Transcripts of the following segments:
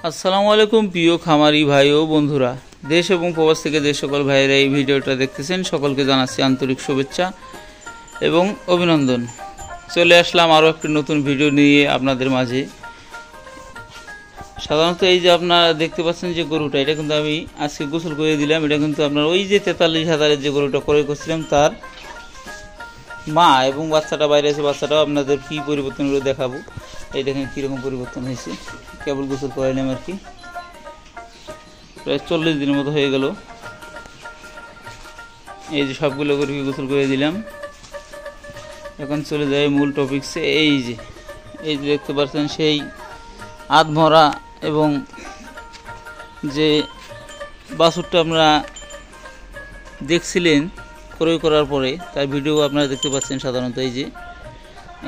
আসসালামু আলাইকুম প্রিয় খামারি ভাই ও বন্ধুরা, দেশ এবং প্রবাস থেকে যে সকল ভাইয়েরা এই ভিডিওটা দেখতেছেন সকলকে জানাচ্ছি আন্তরিক শুভেচ্ছা এবং অভিনন্দন। চলে আসলাম আরও একটি নতুন ভিডিও নিয়ে আপনাদের মাঝে। সাধারণত এই যে আপনারা দেখতে পাচ্ছেন যে গরুটা, এটা কিন্তু আমি আজকে গোসল করে দিলাম। এটা কিন্তু আপনার ওই যে 43,000-এর যে গরুটা ক্রয় করছিলাম তার মা, এবং বাচ্চাটা বাইরে আছে। বাচ্চাটাও আপনাদের কী পরিবর্তনগুলো দেখাবো। এই দেখেন কীরকম পরিবর্তন হয়েছে, কেবল গোসল করাইলাম আর কি। প্রায় 40 দিনের মতো হয়ে গেল। এই যে সবগুলো গরুকে গোসল করে দিলাম। এখন চলে যায় মূল টপিকসে। এই যে দেখতে পাচ্ছেন সেই আধমরা এবং যে বাছুরটা আপনারা দেখছিলেন ক্রয় করার পরে, তার ভিডিও আপনারা দেখতে পাচ্ছেন। সাধারণত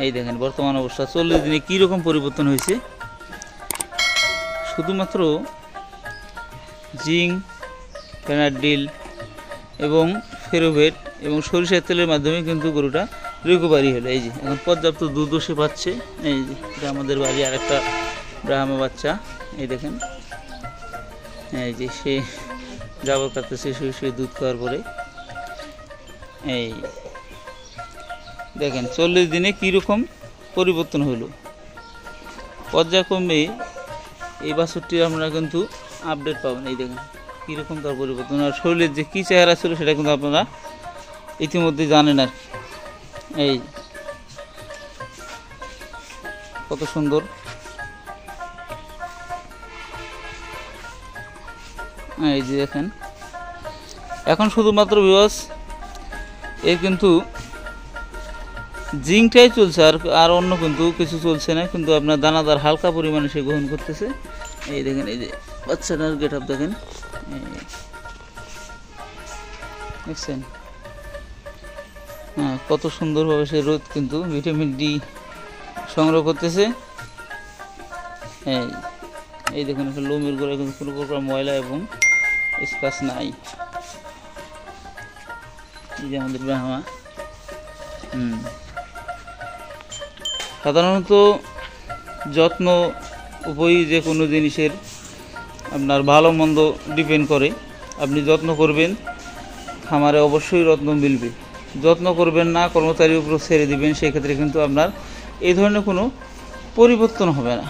এই দেখেন বর্তমান অবস্থা 40 দিনে কীরকম পরিবর্তন হয়েছে। শুধুমাত্র জিঙ্ক, প্যানাডিল এবং ফেরোভেট এবং সরিষার তেলের মাধ্যমে কিন্তু গরুটা রিকভারি হলো। এই যে এখন পর্যাপ্ত দুধও সে পাচ্ছে। এই যে এটা আমাদের বাড়ি আরেকটা ব্রাহ্মা বাচ্চা। এই দেখেন, এই যে সে জাবর কাটতেছে শুয়ে দুধ খাওয়ার পরে। এই দেখেন 40 দিনে কীরকম পরিবর্তন হলো। পর্যায়ক্রমে এই বাছুরটি আপনারা কিন্তু আপডেট পাবেন। এই দেখেন কীরকম তার পরিবর্তন, আর শরীরের যে কী চেহারা ছিল সেটা কিন্তু আপনারা ইতিমধ্যে জানেন আর কি। এই কত সুন্দর। এই যে দেখেন এখন শুধুমাত্র বিকজ এর কিন্তু জিঙ্কটাই চলছে, আর অন্য কিন্তু কিছু চলছে না। কিন্তু আপনার দানাদার হালকা পরিমাণে সে গ্রহণ করতেছে। এই দেখেন, এই যে বাচ্চাটার গেট আপ দেখেন, দেখছেন? হ্যাঁ, কত সুন্দরভাবে সে রোদ কিন্তু ভিটামিন ডি সংগ্রহ করতেছে। এই দেখুন একটা লোমের গোড়ায় কিন্তু কোনো প্রকার ময়লা এবং স্ক্র্যাচ নাই। এই যে আমাদের ব্রাহ্মা। সাধারণত যত্ন উপরই যে কোনো জিনিসের আপনার ভালো মন্দ ডিপেন্ড করে। আপনি যত্ন করবেন, খামারে অবশ্যই রত্ন মিলবে। যত্ন করবেন না, কর্মচারীর উপর ছেড়ে দিবেন, সেক্ষেত্রে কিন্তু আপনার এই ধরনের কোনো পরিবর্তন হবে না।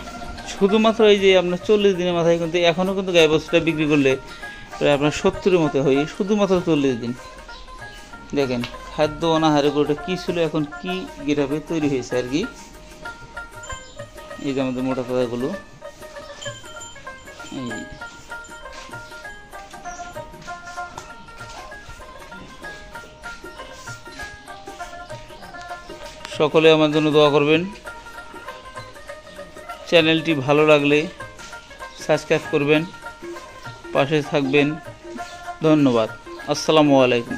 শুধুমাত্র এই যে আপনার 40 দিনের মাথায় কিন্তু এখনও কিন্তু গাই বাছুরটা বিক্রি করলে প্রায় আপনার 70-এর মতো হয়, শুধুমাত্র 40 দিন। দেখেন খাদ্য অনাহারে গরুটা কী ছিল, এখন কি গিরাবে তৈরি হয়েছে আর কি। এই যে আমাদের মোটা কথাগুলো। এই সকলে আমার জন্য দোয়া করবেন। চ্যানেলটি ভালো লাগলে সাবস্ক্রাইব করবেন, পাশে থাকবেন। ধন্যবাদ। আসসালামু আলাইকুম।